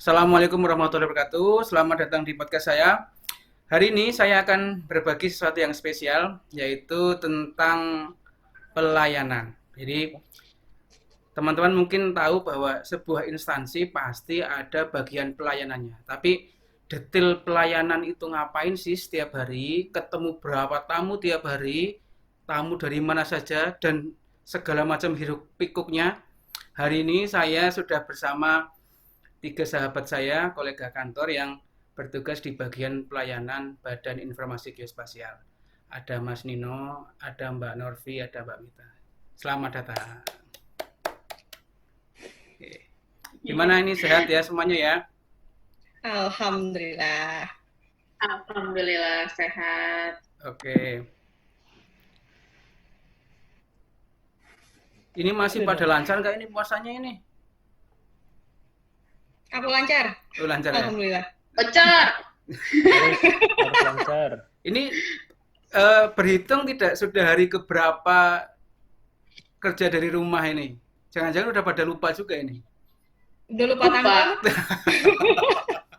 Assalamualaikum warahmatullahi wabarakatuh. Selamat datang di podcast saya. Hari ini saya akan berbagi sesuatu yang spesial, yaitu tentang pelayanan. Jadi, teman-teman mungkin tahu bahwa sebuah instansi pasti ada bagian pelayanannya. Tapi detail pelayanan itu ngapain sih setiap hari, ketemu berapa tamu tiap hari, tamu dari mana saja, dan segala macam hiruk pikuknya. Hari ini saya sudah bersama tiga sahabat saya, kolega kantor yang bertugas di bagian pelayanan Badan Informasi Geospasial. Ada Mas Nino, ada Mbak Norvi, ada Mbak Mita. Selamat datang. Oke. Gimana ini, sehat ya semuanya ya? Alhamdulillah. Alhamdulillah sehat. Oke. Ini masih pada lancar nggak ini puasanya ini? Aku lancar. Oh, lancar ya? Alhamdulillah. Bocor. Harus lancar. Ini berhitung tidak sudah hari keberapa kerja dari rumah ini? Jangan-jangan udah pada lupa juga ini? Udah lupa tanggal?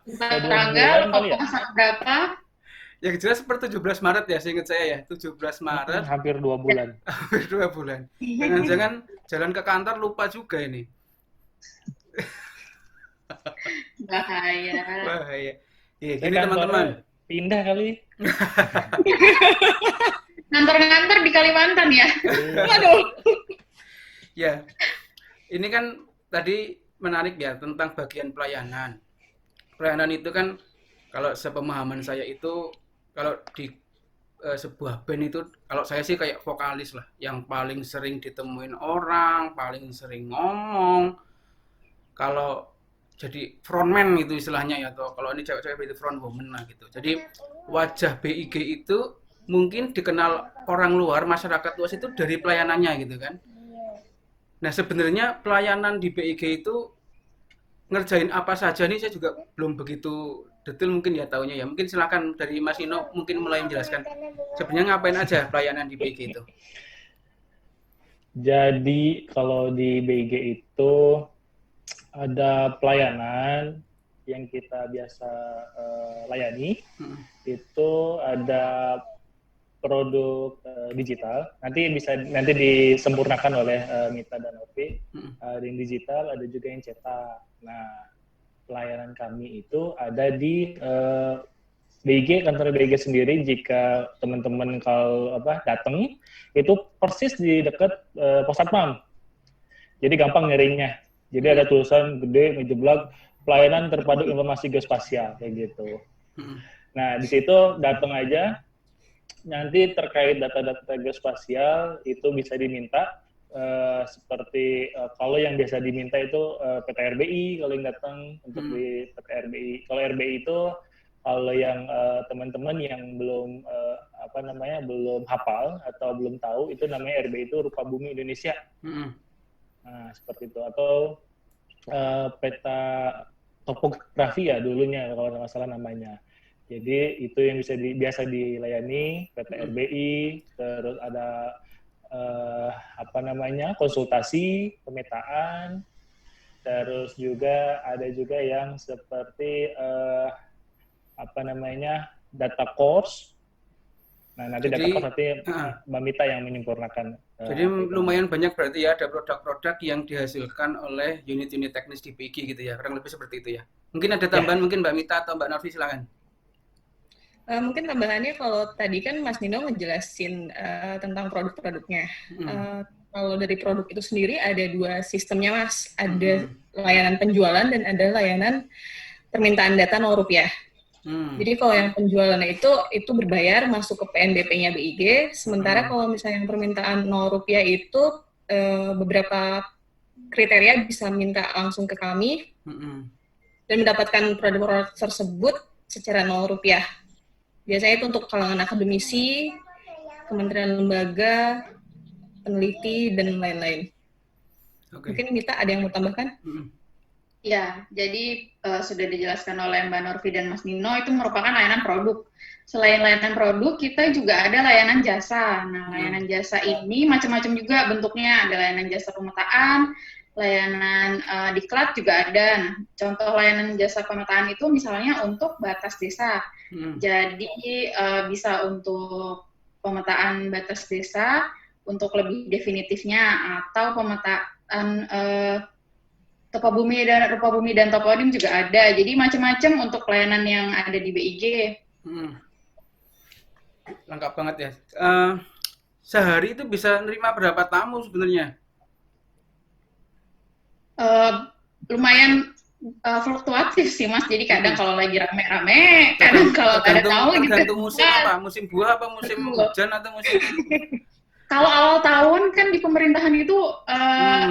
Lupa Kayak 2 tanggal, bulan kali ya? lupa berapa. Yang jelas per 17 Maret ya, seingat saya ya. 17 Maret, Hampir 2 bulan. hampir 2 bulan. Jangan-jangan jalan ke kantor lupa juga ini. Bahaya. Bahaya. Iya, Saya gini kantornya teman-teman. pindah kali. Ngantor-ngantor di Kalimantan ya. Aduh. Ya, ini kan tadi menarik ya tentang bagian pelayanan. Pelayanan itu kan kalau sepemahaman saya itu kalau di sebuah band itu kalau saya sih kayak vokalis lah yang paling sering ditemuin orang, paling sering ngomong. Kalau jadi frontman itu istilahnya ya, atau kalau ini cewek-cewek itu front woman lah gitu. Jadi wajah BIG itu mungkin dikenal orang luar, masyarakat luas itu dari pelayanannya gitu kan. Nah sebenarnya pelayanan di BIG itu ngerjain apa saja nih saya juga belum begitu detail mungkin ya tahunya ya. Mungkin silakan dari Mas Ino mungkin mulai menjelaskan sebenarnya ngapain aja pelayanan di BIG itu. Jadi kalau di BG itu ada pelayanan yang kita biasa layani. Hmm. Itu ada produk digital. Nanti disempurnakan oleh Mita dan Opi. Ada yang digital, ada juga yang cetak. Nah, pelayanan kami itu ada di BG, kantor BG sendiri. Jika teman-teman kalau datang itu persis di dekat pos satpam. Jadi gampang nyarinya. Jadi ada tulisan gede ngejeblak pelayanan terpadu informasi geospasial kayak gitu. Nah, di situ datang aja. Nanti terkait data-data geospasial itu bisa diminta seperti kalau yang biasa diminta itu PT RBI kalau yang datang untuk di PT RBI. Kalau RBI itu kalau yang teman-teman yang belum belum hafal atau belum tahu itu namanya RBI itu Rupa Bumi Indonesia. Nah, seperti itu. Atau peta topografi ya dulunya kalau nggak salah namanya. Jadi itu yang biasa dilayani PT RBI, terus ada konsultasi, pemetaan, terus juga ada juga yang seperti data course. Nah, nanti data course nanti Mbak Mita yang menyempurnakan. Jadi lumayan banyak berarti ya ada produk-produk yang dihasilkan oleh unit-unit teknis di PIG gitu ya, kurang lebih seperti itu ya. Mungkin ada tambahan mungkin Mbak Mita atau Mbak Novi silakan. Mungkin tambahannya kalau tadi kan Mas Nino ngejelasin tentang produk-produknya. Kalau dari produk itu sendiri ada 2 sistemnya Mas. Ada layanan penjualan dan ada layanan permintaan data ₹0. Jadi kalau yang penjualannya itu berbayar masuk ke PNBP-nya BIG. Sementara kalau misalnya yang permintaan ₹0 itu beberapa kriteria bisa minta langsung ke kami dan mendapatkan produk-produk tersebut secara ₹0. Biasanya itu untuk kalangan akademisi, kementerian lembaga, peneliti, dan lain-lain. Mungkin Mita ada yang mau tambahkan? Ya, jadi sudah dijelaskan oleh Mbak Norvi dan Mas Nino, itu merupakan layanan produk. Selain layanan produk, kita juga ada layanan jasa. Nah, layanan jasa ini macam-macam juga bentuknya. Ada layanan jasa pemetaan, layanan diklat juga ada. Nah, contoh layanan jasa pemetaan itu misalnya untuk batas desa. Jadi bisa untuk pemetaan batas desa untuk lebih definitifnya, atau pemetaan rupa bumi dan toponim juga ada. Jadi macam-macam untuk pelayanan yang ada di BIG. Lengkap banget ya. Sehari itu bisa nerima berapa tamu sebenarnya? Lumayan fluktuatif sih Mas. Jadi kadang kalau lagi rame-rame, kadang kalau ada tamu gitu. Tergantung musim apa? Musim buah apa musim hujan atau musim? Kalau awal tahun kan di pemerintahan itu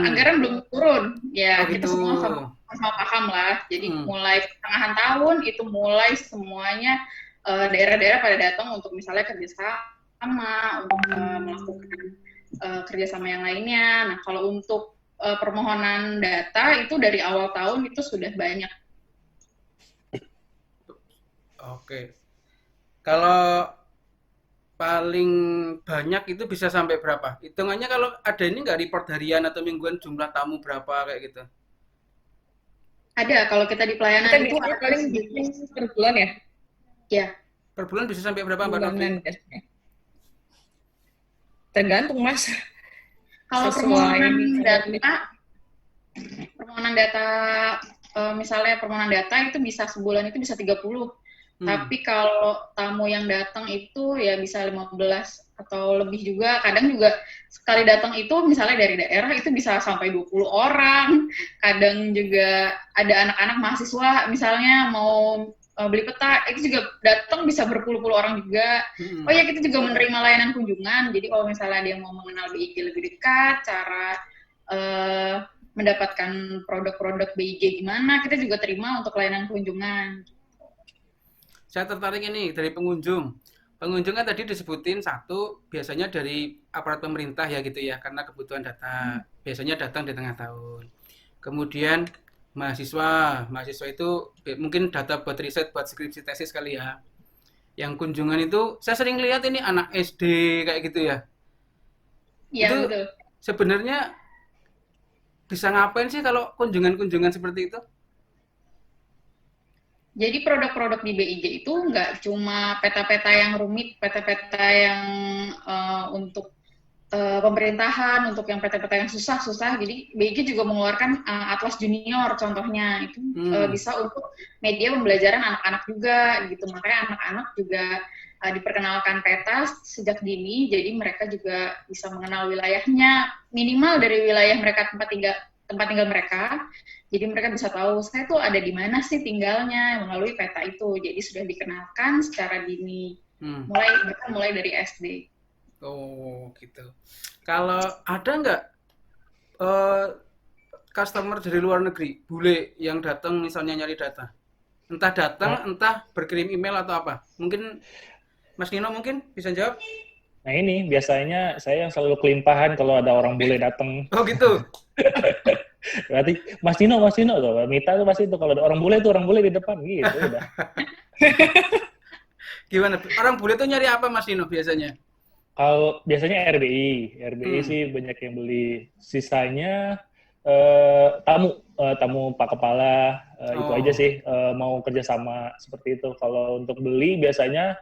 anggaran belum turun. Ya, kita semua sama paham lah. Jadi mulai pertengahan tahun itu mulai semuanya daerah-daerah pada datang untuk misalnya kerjasama, untuk melakukan kerjasama yang lainnya. Nah, kalau untuk permohonan data itu dari awal tahun itu sudah banyak. Oke. Kalau paling banyak itu bisa sampai berapa? Hitungannya kalau ada ini nggak report harian atau mingguan jumlah tamu berapa kayak gitu? Ada, kalau kita di pelayanan Kita itu biasanya paling bikin per bulan ya? Ya. Per bulan bisa sampai berapa Mbak Novi? Tergantung Mas. Kalau permohonan data, misalnya permohonan data itu bisa sebulan itu bisa 30. Tapi kalau tamu yang datang itu ya bisa 15 atau lebih juga. Kadang juga sekali datang itu misalnya dari daerah itu bisa sampai 20 orang. Kadang juga ada anak-anak mahasiswa misalnya mau beli peta, itu juga datang bisa berpuluh-puluh orang juga. Oh ya, kita juga menerima layanan kunjungan. Jadi kalau misalnya dia mau mengenal BIG lebih dekat, cara mendapatkan produk-produk BIG gimana, kita juga terima untuk layanan kunjungan. Saya tertarik ini dari pengunjung. Pengunjung kan tadi disebutin satu biasanya dari aparat pemerintah ya gitu ya, karena kebutuhan data. Biasanya datang di tengah tahun. Kemudian mahasiswa itu mungkin data buat riset, buat skripsi tesis kali ya. Yang kunjungan itu saya sering lihat ini anak SD kayak gitu ya. Iya, itu betul. Sebenarnya bisa ngapain sih kalau kunjungan-kunjungan seperti itu? Jadi produk-produk di BIG itu nggak cuma peta-peta yang rumit, peta-peta yang untuk pemerintahan, untuk yang peta-peta yang susah-susah. Jadi BIG juga mengeluarkan Atlas Junior contohnya. Itu bisa untuk media pembelajaran anak-anak juga gitu. Makanya anak-anak juga diperkenalkan peta sejak dini, jadi mereka juga bisa mengenal wilayahnya, minimal dari wilayah mereka tempat tinggal mereka. Jadi mereka bisa tahu saya tuh ada di mana sih tinggalnya melalui peta itu. Jadi sudah dikenalkan secara dini, mulai dari SD. Oh gitu. Kalau ada nggak customer dari luar negeri, bule yang datang misalnya nyari data, entah datang, entah berkirim email atau apa? Mungkin Mas Nino mungkin bisa jawab. Nah ini biasanya saya yang selalu kelimpahan kalau ada orang bule datang. Oh gitu. Berarti Mas Nino tuh, Mita tuh pasti itu kalau ada orang bule di depan gitu udah. Gimana? Orang bule tuh nyari apa Mas Nino biasanya? Kalau biasanya RBI sih banyak yang beli. Sisanya tamu Pak Kepala itu aja sih mau kerjasama seperti itu. Kalau untuk beli biasanya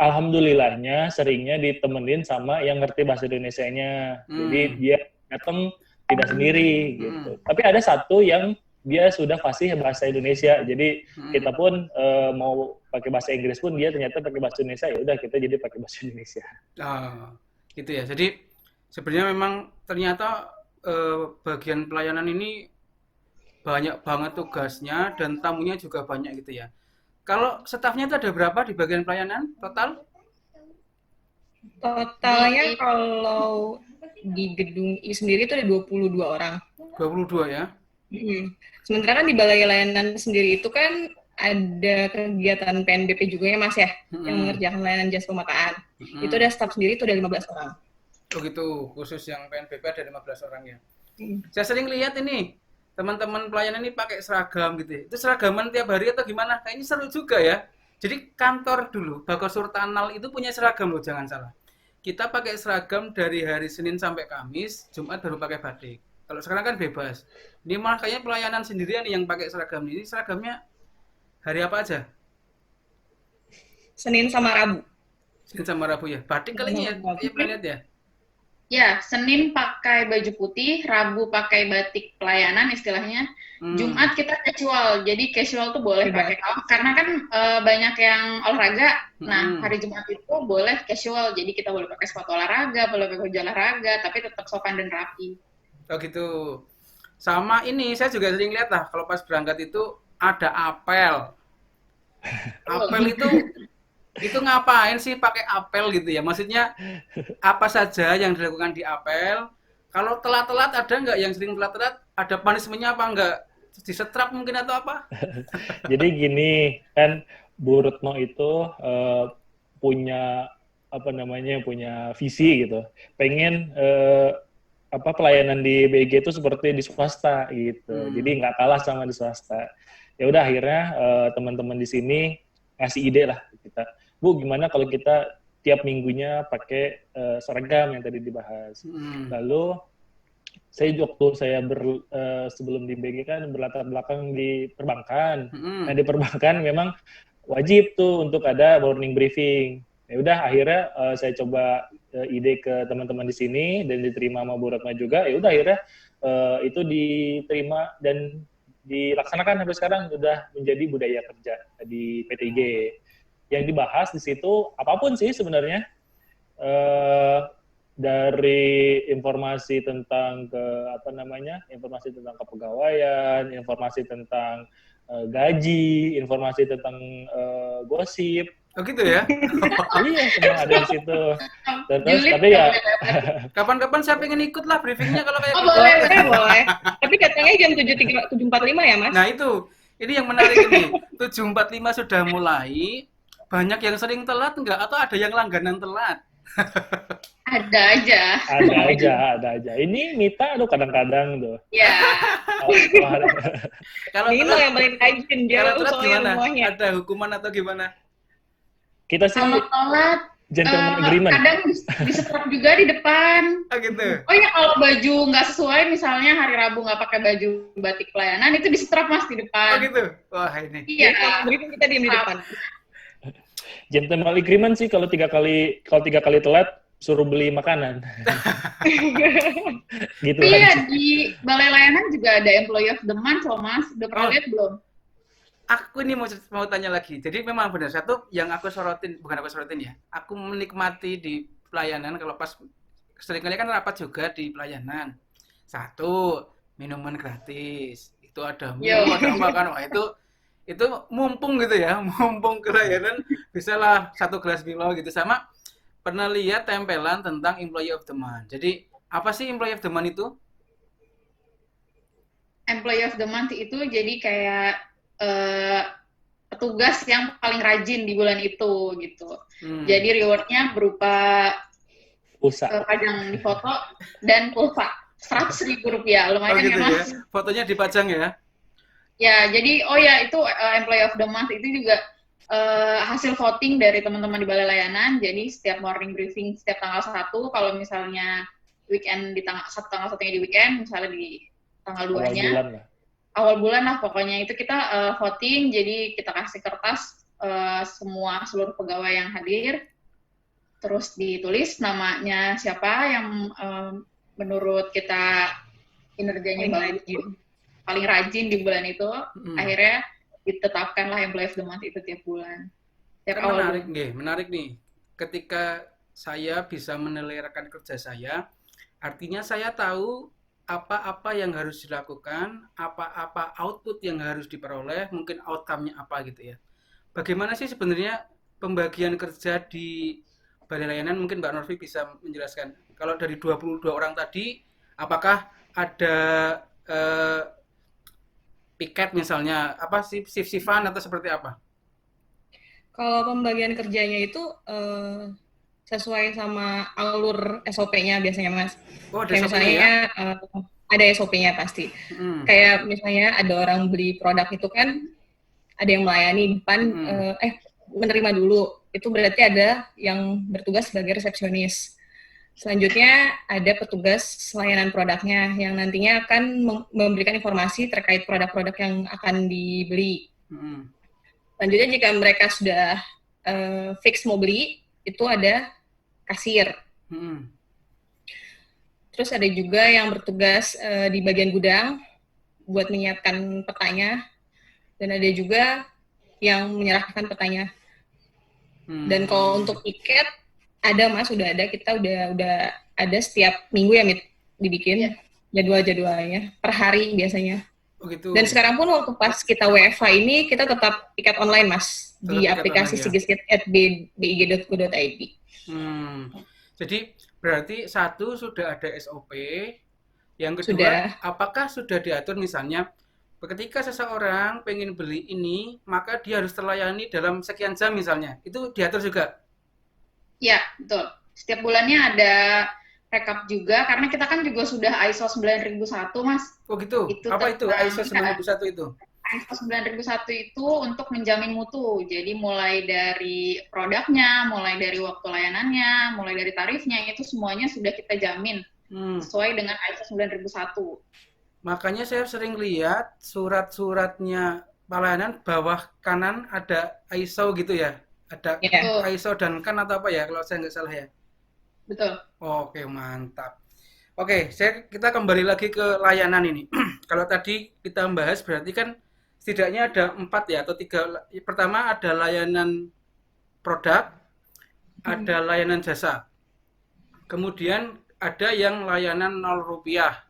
alhamdulillahnya seringnya ditemenin sama yang ngerti bahasa Indonesianya. Jadi dia datang tidak sendiri gitu. Tapi ada satu yang dia sudah fasih bahasa Indonesia. Jadi kita pun mau pakai bahasa Inggris pun dia ternyata pakai bahasa Indonesia, ya udah kita jadi pakai bahasa Indonesia. Gitu ya. Jadi sebenarnya memang ternyata bagian pelayanan ini banyak banget tugasnya dan tamunya juga banyak gitu ya. Kalau stafnya itu ada berapa di bagian pelayanan total? Totalnya kalau di gedung I sendiri itu ada 22 orang. 22 ya? Sementara kan di Balai Layanan sendiri itu kan ada kegiatan PNBP juga ya Mas ya, yang mengerjakan layanan jasa pemetaan. Itu ada staf sendiri itu ada 15 orang. Oh gitu, khusus yang PNBP ada 15 orang ya. Saya sering lihat ini, teman-teman pelayanan ini pakai seragam gitu. Itu seragaman tiap hari atau gimana? Kayaknya seru juga ya. Jadi kantor dulu, Bakosur Tanal itu punya seragam loh, jangan salah. Kita pakai seragam dari hari Senin sampai Kamis, Jumat baru pakai batik. Kalau sekarang kan bebas. Ini malah kayaknya pelayanan sendirian yang pakai seragam ini. Seragamnya hari apa aja? Senin sama Rabu. Senin sama Rabu ya. Batik kali ini ya, kayak pernah lihat ya. Ya, Senin pakai baju putih, Rabu pakai batik pelayanan istilahnya. Jumat kita casual, jadi casual tuh boleh pakai kaos karena kan banyak yang olahraga. Nah, hari Jumat itu boleh casual, jadi kita boleh pakai sepatu olahraga, boleh pakai baju olahraga, tapi tetap sopan dan rapi. Oh gitu. Sama ini saya juga sering lihat lah kalau pas berangkat itu ada apel. Apel itu ngapain sih pakai apel gitu ya? Maksudnya apa saja yang dilakukan di apel? Kalau telat-telat ada nggak yang sering telat-telat? Ada punishment-nya apa nggak? Disetrap mungkin atau apa? Jadi gini, kan Bu Retno itu punya punya visi gitu. Pengen pelayanan di BG itu seperti di swasta gitu. Jadi nggak kalah sama di swasta. Ya udah akhirnya teman-teman di sini ngasih ide lah kita. Bu, gimana kalau kita tiap minggunya pakai seragam yang tadi dibahas. Lalu sebelum di BG kan berlatar belakang di perbankan. Nah, di perbankan memang wajib tuh untuk ada morning briefing. Ya udah akhirnya saya coba ide ke teman-teman di sini dan diterima sama Bu Retno juga. Ya udah akhirnya itu diterima dan dilaksanakan sampai sekarang sudah menjadi budaya kerja di PTIG. Yang dibahas di situ apapun sih sebenarnya, dari informasi tentang informasi tentang kepegawaian, informasi tentang gaji, informasi tentang gosip. Oh gitu ya? Iya, semua ada di situ. Terus tapi ya kapan-kapan saya pengen ikut lah briefingnya kalau kayak gitu. Boleh. Tapi katanya jam 7.45 ya, Mas? Nah itu, ini yang menarik ini. 7.45 sudah mulai. Banyak yang sering telat nggak? Atau ada yang langganan telat? Ada aja. Ini Mita aduh kadang-kadang tuh. Iya. Kalau Nino yang paling rajin dia kalau telat gimana? semuanya. Ada hukuman atau gimana? Kita sih Kalau telat gentleman agreement. kadang disetrap juga di depan. Oh gitu. Oh ya, kalau baju nggak sesuai, misalnya hari Rabu nggak pakai baju batik pelayanan, itu disetrap Mas di Oh depan. gitu. Wah ini. Iya. Jadi kita diem di depan. Gentleman agreement sih kalau tiga kali telat suruh beli makanan. Gitu Iya, aja. di Balai Layanan juga ada Employee of the Month loh, Mas. Udah pernah lihat belum? Aku ini mau tanya lagi. Jadi memang benar satu yang aku sorotin, bukan aku sorotin ya. Aku menikmati di pelayanan kalau pas seringkali kan rapat juga di pelayanan. Satu, minuman gratis. Itu ada minum, ada makan. Wah, itu mumpung gitu ya. Mumpung pelayanan bisalah 1 gelas Milo gitu. Sama pernah lihat tempelan tentang Employee of the Month. Jadi, apa sih Employee of the Month itu? Employee of the Month itu jadi kayak petugas yang paling rajin di bulan itu gitu. Jadi rewardnya berupa pulsa pajang di foto dan pulsa Rp100.000, lumayan gitu ya Mas. Ya? Fotonya dipajang ya? Ya, jadi itu Employee of the Month itu juga hasil voting dari teman-teman di Balai Layanan. Jadi setiap morning briefing setiap tanggal 1, kalau misalnya weekend di tanggal 1-nya di weekend, misalnya di tanggal 2-nya. Awal bulan lah pokoknya itu kita voting, jadi kita kasih kertas seluruh pegawai yang hadir, terus ditulis namanya siapa yang menurut kita kinerjanya paling rajin di bulan itu. Akhirnya ditetapkanlah Employee of the Month itu tiap bulan. Menarik nih. Ketika saya bisa menelurkan kerja saya, artinya saya tahu apa-apa yang harus dilakukan, apa-apa output yang harus diperoleh, mungkin outcome-nya apa gitu ya. Bagaimana sih sebenarnya pembagian kerja di Balai Layanan? Mungkin Mbak Norvi bisa menjelaskan. Kalau dari 22 orang tadi, apakah ada piket misalnya, apa sih shift-shiftan atau seperti apa? Kalau pembagian kerjanya itu sesuai sama alur SOP-nya biasanya, Mas. Oh, ada kayak SOP-nya misalnya ya? Ada SOP-nya pasti. Kayak misalnya ada orang beli produk itu kan ada yang melayani depan, menerima dulu. Itu berarti ada yang bertugas sebagai resepsionis. Selanjutnya ada petugas layanan produknya yang nantinya akan memberikan informasi terkait produk-produk yang akan dibeli. Selanjutnya jika mereka sudah fix mau beli, itu ada kasir. Terus ada juga yang bertugas di bagian gudang buat menyiapkan petanya, dan ada juga yang menyerahkan petanya. Dan kalau untuk tiket ada Mas, kita udah ada setiap minggu ya dibikin jadwal-jadwalnya per hari biasanya. Oh gitu. Dan sekarang pun waktu pas kita WFH ini kita tetap tiket online Mas di aplikasi sigis@big.go.id. Jadi berarti satu sudah ada SOP, yang kedua sudah. Apakah sudah diatur misalnya ketika seseorang pengen beli ini maka dia harus terlayani dalam sekian jam misalnya, itu diatur juga? Ya, betul. Setiap bulannya ada rekap juga, karena kita kan juga sudah ISO 9001, Mas. Oh gitu? Apa itu ISO 9001 itu? ISO 9001 itu untuk menjamin mutu. Jadi mulai dari produknya, mulai dari waktu layanannya, mulai dari tarifnya, itu semuanya sudah kita jamin sesuai dengan ISO 9001. Makanya saya sering lihat surat-suratnya pelayanan bawah kanan ada ISO gitu ya? Ada ISO dan kan atau apa ya kalau saya nggak salah ya? Betul. Oke, mantap. Oke, kita kembali lagi ke layanan ini. Kalau tadi kita membahas berarti kan setidaknya ada 4 ya atau 3. Pertama ada layanan produk, ada layanan jasa. Kemudian ada yang layanan 0 rupiah.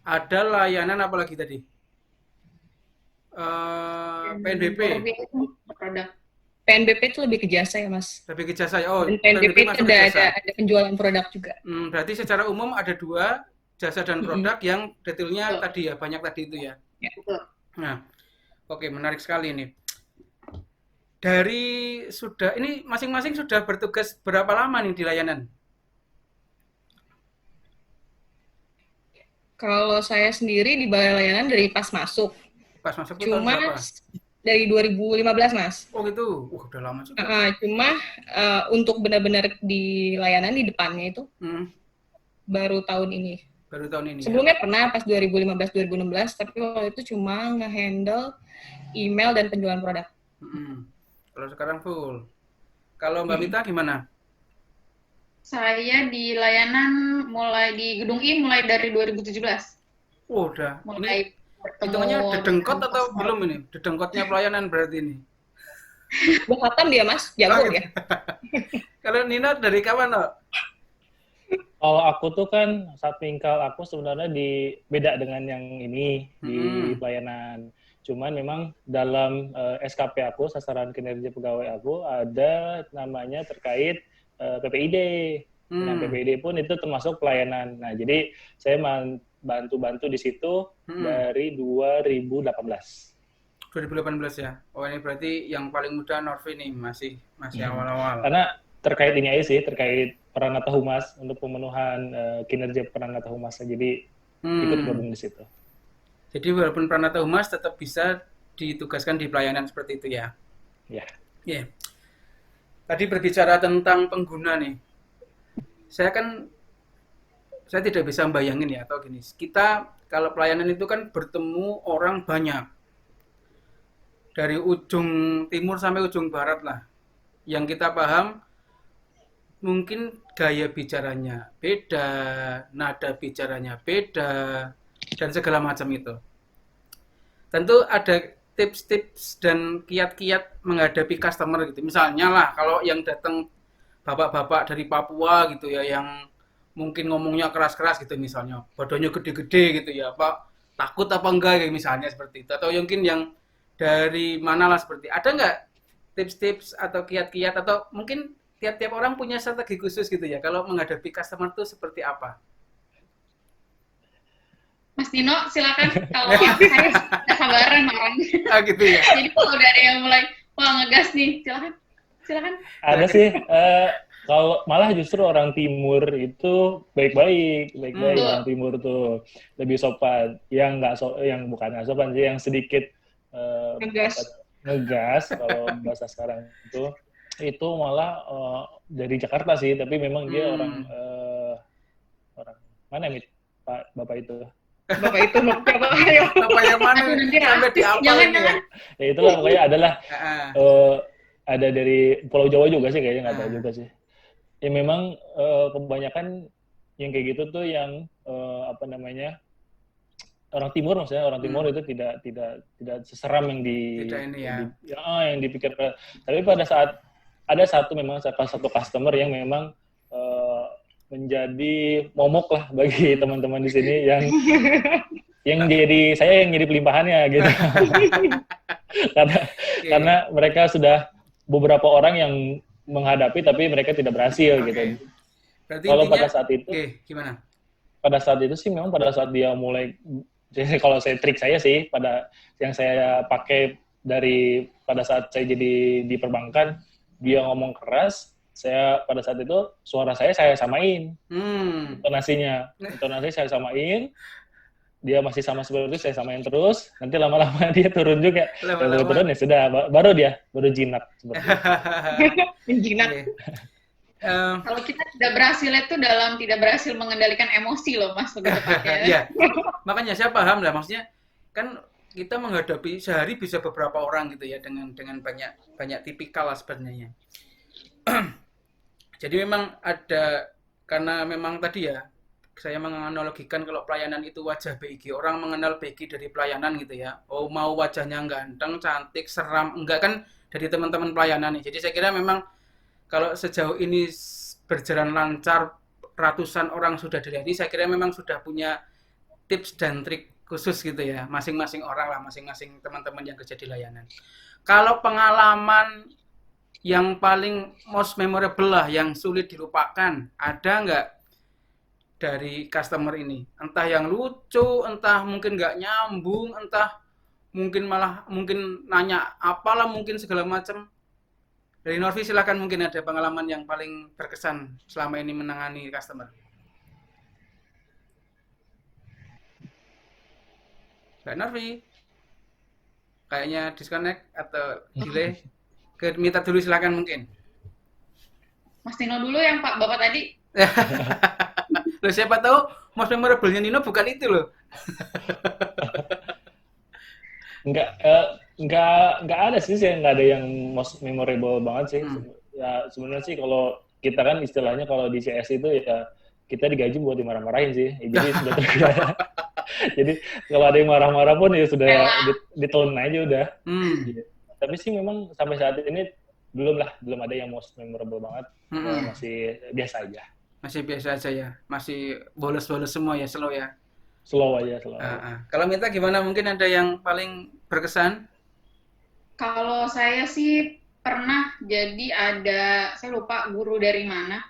Ada layanan apa lagi tadi? PNBP. PNBP itu lebih ke jasa ya Mas. Lebih ke jasa ya. Oh, dan PNBP itu ada penjualan produk juga. Berarti secara umum ada 2, jasa dan produk yang detailnya tadi ya, banyak tadi itu ya. Nah, oke, menarik sekali ini. Ini masing-masing sudah bertugas berapa lama nih di layanan? Kalau saya sendiri di balai layanan dari pas masuk. Pas masuk cuma dari 2015 Mas. Oh gitu, udah lama juga. Cuma untuk benar-benar di layanan di depannya itu baru tahun ini. Baru tahun ini. Sebelumnya pernah pas 2015-2016, tapi waktu itu cuma nge-handle email dan penjualan produk. Kalau sekarang full. Kalau Mbak Mita gimana? Saya di layanan mulai di Gedung I mulai dari 2017. Oh, udah. Mulai hitungannya dedengkot atau belum ini? Dedengkotnya pelayanan berarti ini. Udah kapan dia Mas? Jago ya. Kalau Nina dari kapan, no? Kalau aku tuh kan saat mingkal aku sebenarnya beda dengan yang ini di pelayanan. Cuman memang dalam SKP aku, sasaran kinerja pegawai aku, ada namanya terkait PPID. Nah, PPID pun itu termasuk pelayanan. Nah, jadi saya bantu-bantu di situ dari 2018. 2018 ya. Oh, ini berarti yang paling muda Norvi nih, masih awal-awal. Karena terkait ini aja sih, terkait Pranata Humas untuk pemenuhan kinerja Pranata Humas. Jadi ikut gabung di situ. Jadi walaupun Pranata Humas tetap bisa ditugaskan di pelayanan seperti itu ya. Ya. Yeah. Tadi berbicara tentang pengguna nih. Saya tidak bisa membayangin ya, atau gini. Kita kalau pelayanan itu kan bertemu orang banyak. Dari ujung timur sampai ujung barat lah. Yang kita paham mungkin gaya bicaranya beda, nada bicaranya beda, dan segala macam itu. Tentu ada tips-tips dan kiat-kiat menghadapi customer gitu. Misalnya lah kalau yang datang bapak-bapak dari Papua gitu ya, yang mungkin ngomongnya keras-keras gitu misalnya, badannya gede-gede gitu ya, apa takut apa enggak kayak misalnya seperti itu. Atau mungkin yang dari mana lah seperti. Ada nggak tips-tips atau kiat-kiat atau mungkin tiap-tiap orang punya strategi khusus gitu ya kalau menghadapi customer itu seperti apa? Mas Dino, silakan. Kalau saya nggak sabaran orangnya. Gitu ya. Jadi kalau udah ada yang mulai ngegas nih, silakan. Ada sih. Kalau malah justru orang timur itu baik-baik orang timur tuh lebih sopan. Yang bukan sopan sih, yang sedikit ngegas kalau bahasa sekarang itu malah dari Jakarta sih, tapi memang dia orang Mana Mit? Pak Bapak itu? Bapak itu siapa? Ayo. Apa yang mana Aduh, nanti sampai rasis, diapal jangan, ini ya? jangan. Ya itulah pokoknya adalah Heeh. ada dari Pulau Jawa juga sih kayaknya, nggak tahu Ah. juga sih. Ya memang kebanyakan yang kayak gitu tuh yang apa namanya, orang timur, maksudnya orang timur itu tidak seseram yang Tidak ini ya. yang dipikirkan. Tapi pada saat ada satu customer yang memang menjadi momok lah bagi teman-teman di sini yang jadi saya yang jadi pelimpahannya gitu. Oke. Karena mereka sudah beberapa orang yang menghadapi tapi mereka tidak berhasil Oke. gitu. Berarti Kalau intinya, pada saat itu oke, gimana? pada saat itu sih memang pada saat dia mulai, jadi kalau trik saya sih pada yang saya pakai dari pada saat saya jadi di perbankan, dia ngomong keras, saya pada saat itu suara saya samain intonasi saya samain, dia masih sama seperti itu, saya samain terus, nanti lama-lama dia turun juga. Kalau Lama-lama. turun ya sudah, baru jinak seperti itu. Menjinak. Oke. Kalau kita tidak berhasil itu dalam tidak berhasil mengendalikan emosi loh Mas, lebih tepatnya. Iya. Makanya saya paham lah, maksudnya kan kita menghadapi sehari bisa beberapa orang gitu ya, dengan banyak tipikal lah sebenarnya. Jadi memang ada, karena memang tadi ya saya menganalogikan kalau pelayanan itu wajah BIG, orang mengenal BIG dari pelayanan gitu ya. Oh, mau wajahnya ganteng, cantik, seram, enggak kan dari teman-teman pelayanan nih. Jadi saya kira memang kalau sejauh ini berjalan lancar, ratusan orang sudah dilayani, saya kira memang sudah punya tips dan trik khusus gitu ya, masing-masing orang lah, masing-masing teman-teman yang kerja di layanan. Kalau pengalaman yang paling most memorable lah, yang sulit dilupakan, ada nggak dari customer ini? Entah yang lucu, entah mungkin nggak nyambung, entah mungkin nanya apalah, mungkin segala macam. Dari Norvi silakan, mungkin ada pengalaman yang paling berkesan selama ini menangani customer. Mbak Norvi, kayaknya disconnect atau delay. Ke Mita dulu silakan mungkin. Mas Nino dulu yang Pak Bapak tadi. Loh, siapa tahu most memorable-nya Nino bukan itu loh. Nggak ada sih, nggak ada yang most memorable banget sih. Ya sebenarnya sih kalau kita kan istilahnya kalau di CS itu ya kita digaji buat dimarah-marahin sih. Ya, jadi sudah terbiasa. Jadi kalau ada yang marah-marah pun ya sudah ditone aja udah. Gitu. Tapi sih memang sampai saat ini belum ada yang most memorable banget. Ya, masih biasa aja. Masih biasa aja ya. Masih bolos-bolos semua ya, slow ya. Slow aja. Kalau Mita gimana? Mungkin ada yang paling berkesan? Kalau saya sih pernah, jadi ada, saya lupa guru dari mana,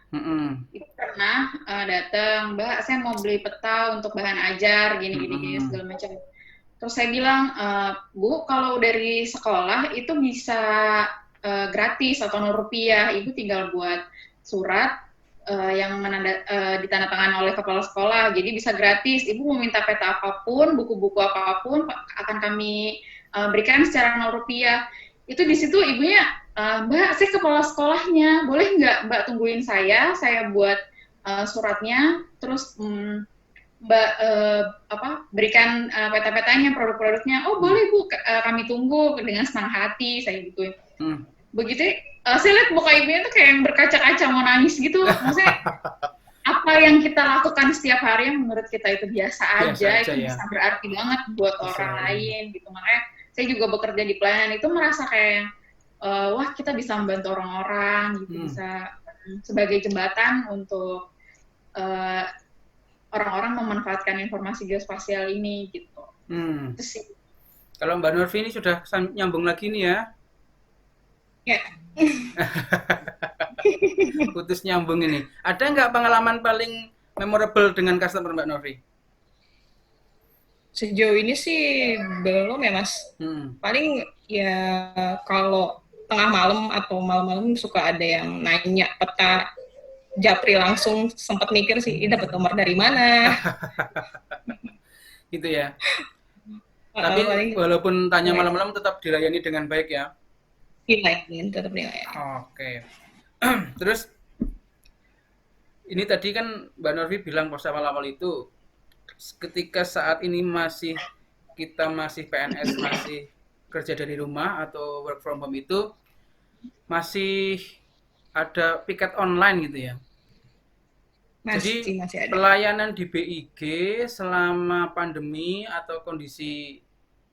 itu pernah datang, Mbak, saya mau beli peta untuk bahan ajar, gini segala macam. Terus saya bilang, Bu, kalau dari sekolah itu bisa gratis atau Rp0, Ibu tinggal buat surat yang ditandatangani oleh kepala sekolah, jadi bisa gratis. Ibu mau minta peta apapun, buku-buku apapun, akan kami berikan secara Rp0. Itu di situ ibunya, Mbak, saya kepala sekolahnya, boleh nggak Mbak tungguin saya buat suratnya, terus Mbak berikan peta-petanya, produk-produknya. Oh boleh Bu, kami tunggu dengan senang hati, saya gituin. Begitu, saya lihat muka ibunya tuh kayak yang berkaca-kaca mau nangis gitu. Maksudnya apa yang kita lakukan setiap hari yang menurut kita itu biasa aja itu bisa berarti banget buat orang lain gitu. Makanya saya juga bekerja di pelayanan itu merasa kayak wah kita bisa membantu orang-orang gitu, bisa sebagai jembatan untuk orang-orang memanfaatkan informasi geospasial ini gitu. Itu sih. Kalau Mbak Norvi ini sudah nyambung lagi nih ya. Ya. Putus nyambung ini. Ada nggak pengalaman paling memorable dengan customer Mbak Norvi? Sejauh ini sih belum ya Mas. Paling ya kalau tengah malam atau malam-malam suka ada yang nanya peta Japri, langsung sempat mikir sih, ini dapat nomor dari mana. Gitu ya. Tapi walaupun tanya malam-malam tetap dilayani dengan baik ya. Dilayani, tetap dilayani. Oke. Terus ini tadi kan Mbak Norvi bilang pas awal-awal itu ketika saat ini kita masih PNS, masih kerja dari rumah atau work from home itu masih ada piket online gitu ya. Jadi masih ada. pelayanan di BIG selama pandemi atau kondisi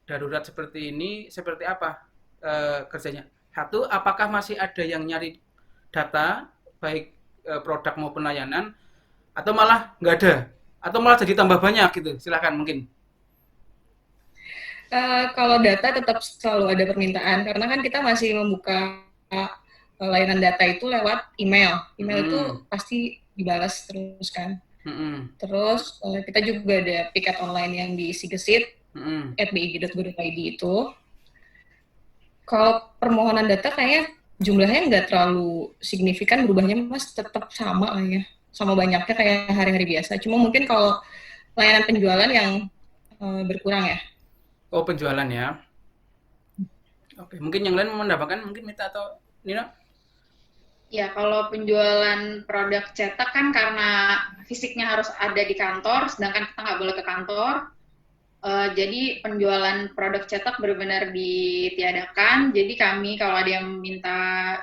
darurat seperti ini seperti apa kerjanya? Satu, apakah masih ada yang nyari data baik produk maupun layanan atau malah nggak ada? Atau malah jadi tambah banyak gitu? Silahkan mungkin. Kalau data tetap selalu ada permintaan karena kan kita masih membuka layanan data itu lewat email. Email itu pasti dibalas terus kan. Terus kita juga ada piket online yang diisi gesit @big.go.id itu. Kalau permohonan data kayaknya jumlahnya nggak terlalu signifikan berubahnya, Mas, tetap sama lah ya. Sama banyaknya kayak hari-hari biasa. Cuma mungkin kalau layanan penjualan yang berkurang ya. Oh, penjualan ya. Oke, mungkin yang lain mau menambahkan, mungkin Mita atau Nino? Ya, kalau penjualan produk cetak kan karena fisiknya harus ada di kantor, sedangkan kita nggak boleh ke kantor. Jadi penjualan produk cetak benar-benar ditiadakan. Jadi kami kalau ada yang minta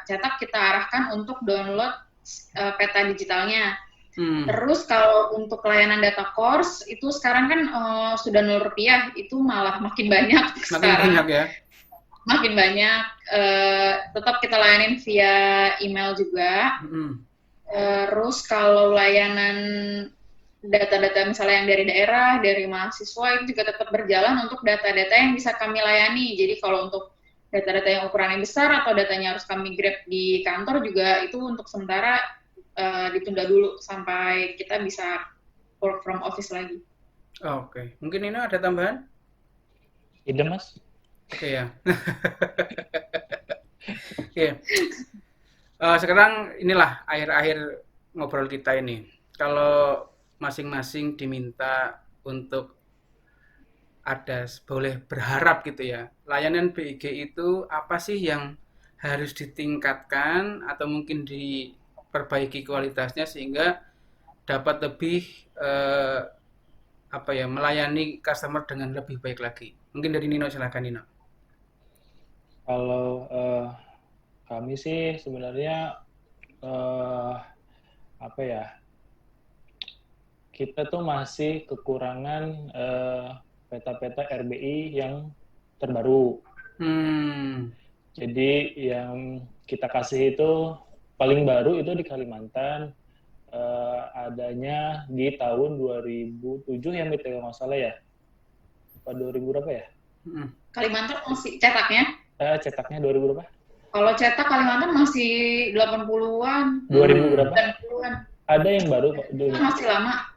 cetak, kita arahkan untuk download peta digitalnya. Terus kalau untuk layanan data course itu sekarang kan sudah Rp0, itu malah makin banyak sekarang. Makin banyak ya? Makin banyak. Tetap kita layanin via email juga. Terus kalau layanan data-data misalnya yang dari daerah, dari mahasiswa itu juga tetap berjalan untuk data-data yang bisa kami layani. Jadi kalau untuk data-data yang ukurannya besar atau datanya harus kami grab di kantor juga itu untuk sementara ditunda dulu sampai kita bisa work from office lagi. Oke. Mungkin Nino ada tambahan? Ide, Mas? Oke ya. Oke. Sekarang inilah akhir-akhir ngobrol kita ini. Kalau masing-masing diminta untuk boleh berharap gitu ya. Layanan BIG itu apa sih yang harus ditingkatkan atau mungkin diperbaiki kualitasnya sehingga dapat lebih melayani customer dengan lebih baik lagi. Mungkin dari Nino, silakan Nino. Kalau kami sih sebenarnya kita tuh masih kekurangan peta-peta RBI yang terbaru. Jadi yang kita kasih itu paling baru itu di Kalimantan, adanya di tahun 2007 ya, Mit, kalau nggak salah ya. Apa 2000 berapa ya? Kalimantan masih cetaknya? Cetaknya 2000 berapa? Kalau cetak Kalimantan masih 80-an. 2000 berapa? 90-an. Ada yang baru Pak. Masih lama.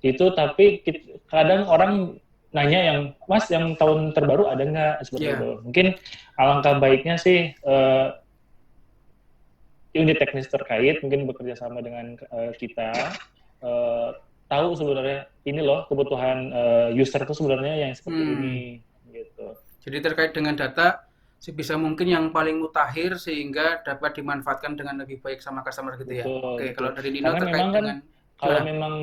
Itu tapi kadang orang nanya yang, Mas, yang tahun terbaru ada nggak? Seperti itu. Mungkin alangkah baiknya sih unit teknis terkait mungkin bekerja sama dengan kita, tahu sebenarnya ini loh kebutuhan user itu sebenarnya yang seperti ini gitu. Jadi terkait dengan data sebisa mungkin yang paling mutakhir sehingga dapat dimanfaatkan dengan lebih baik sama customer gitu ya. Betul, Oke, betul. kalau dari Nino Karena terkait memang dengan kalau memang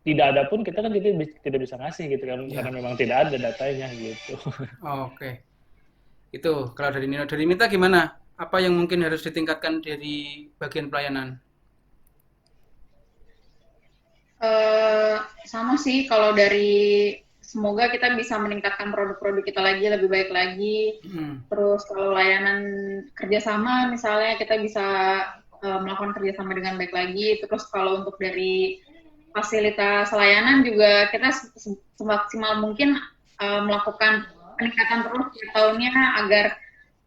tidak ada pun kita kan tidak bisa ngasih gitu kan, karena memang tidak ada datanya gitu. Oke. Itu kalau dari Nino. Dari Mita gimana? Apa yang mungkin harus ditingkatkan dari bagian pelayanan? Sama sih, kalau dari semoga kita bisa meningkatkan produk-produk kita lagi, lebih baik lagi. Terus kalau layanan kerjasama misalnya kita bisa melakukan kerjasama dengan baik lagi. Terus kalau untuk dari fasilitas layanan juga kita semaksimal mungkin melakukan peningkatan terus di tahunnya agar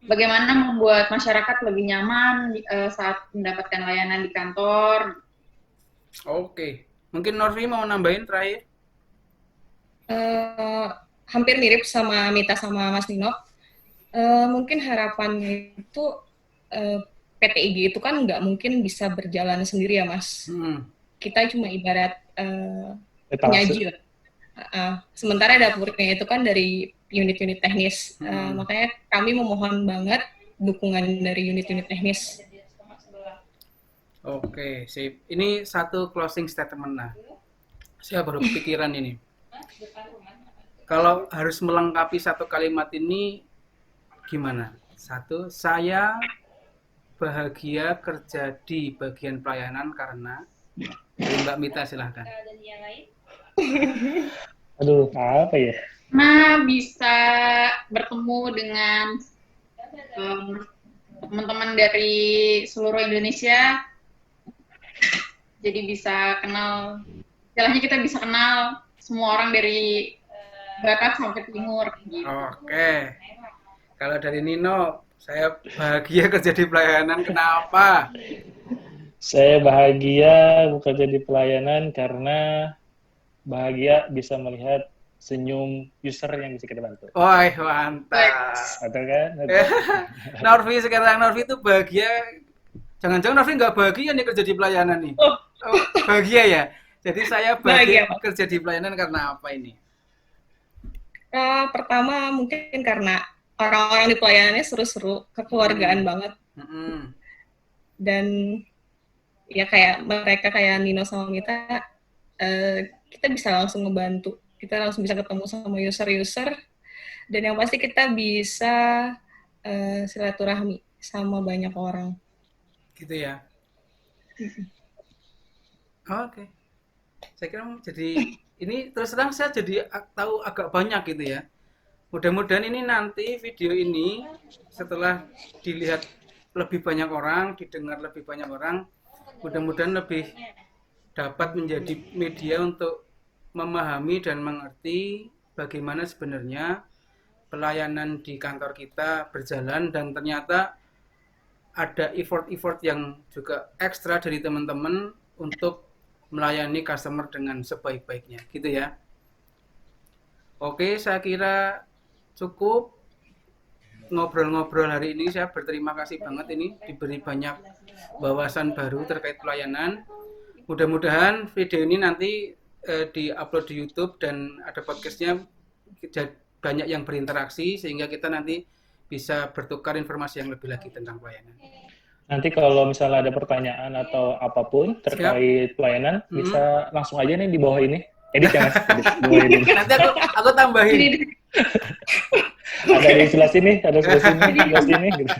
bagaimana membuat masyarakat lebih nyaman saat mendapatkan layanan di kantor. Oke. Mungkin Norvi mau nambahin terakhir? Hampir mirip sama Mita sama Mas Nino. Mungkin harapannya itu PTIG itu kan nggak mungkin bisa berjalan sendiri ya, Mas. Kita cuma ibarat penyaji lah. Sementara dapurnya itu kan dari unit-unit teknis. Makanya kami memohon banget dukungan dari unit-unit teknis. Oke, sip. Ini satu closing statement lah. Saya baru kepikiran ini. Kalau harus melengkapi satu kalimat ini gimana? Satu, saya bahagia kerja di bagian pelayanan karena. Dari Mbak Mita silahkan. Aduh, apa ya? Nah, bisa bertemu dengan teman-teman dari seluruh Indonesia. Jadi bisa kenal, istilahnya kita bisa kenal semua orang dari barat sampai timur. Gitu. Oke. Kalau dari Nino, saya bahagia kerja di pelayanan. Kenapa? Saya bahagia bekerja di pelayanan karena bahagia bisa melihat senyum user yang bisa kita bantu. Wah, mantap. Betul kan? Norvi, sekarang Norvi itu bahagia. Jangan-jangan Norvi nggak bahagia nih kerja di pelayanan nih. Oh, bahagia ya. Jadi saya bahagia kerja di pelayanan karena apa ini? Pertama mungkin karena orang-orang di pelayanannya seru-seru, kekeluargaan banget. Dan ya kayak mereka kayak Nino sama Mita, kita bisa langsung ngebantu. Kita langsung bisa ketemu sama user-user. Dan yang pasti kita bisa silaturahmi sama banyak orang. Gitu ya. Oke. Saya kira jadi ini terus terang saya jadi tahu agak banyak gitu ya. Mudah-mudahan ini nanti video ini setelah dilihat lebih banyak orang, didengar lebih banyak orang, mudah-mudahan lebih dapat menjadi media untuk memahami dan mengerti bagaimana sebenarnya pelayanan di kantor kita berjalan dan ternyata ada effort-effort yang juga ekstra dari teman-teman untuk melayani customer dengan sebaik-baiknya, gitu ya. Oke, saya kira cukup ngobrol-ngobrol hari ini. Saya berterima kasih banget ini diberi banyak wawasan baru terkait pelayanan. Mudah-mudahan video ini nanti di-upload di YouTube dan ada podcastnya banyak yang berinteraksi sehingga kita nanti bisa bertukar informasi yang lebih lagi tentang pelayanan. Nanti kalau misalnya ada pertanyaan atau apapun terkait pelayanan, bisa langsung aja nih di bawah ini. Edit ya mas? Edit. Nanti aku tambahin. Ada di sebelah sini, ada di sebelah sini, sebelah sini. Gitu.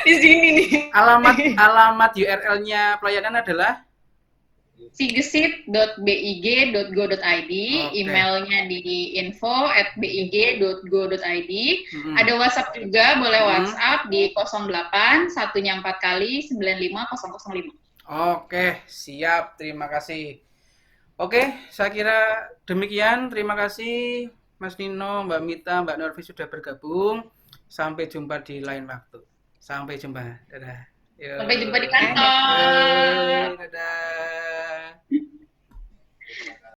Di sini nih. Alamat URL-nya pelayanan adalah sigesit.big.go.id, emailnya di info@big.go.id. Ada WhatsApp juga, boleh WhatsApp di 08 1-nya 4 kali 95005. Oke, siap. Terima kasih. Oke, saya kira demikian. Terima kasih Mas Nino, Mbak Mita, Mbak Norvi sudah bergabung. Sampai jumpa di lain waktu. Sampai jumpa. Dadah. Sampai jumpa di kantor. Dadah.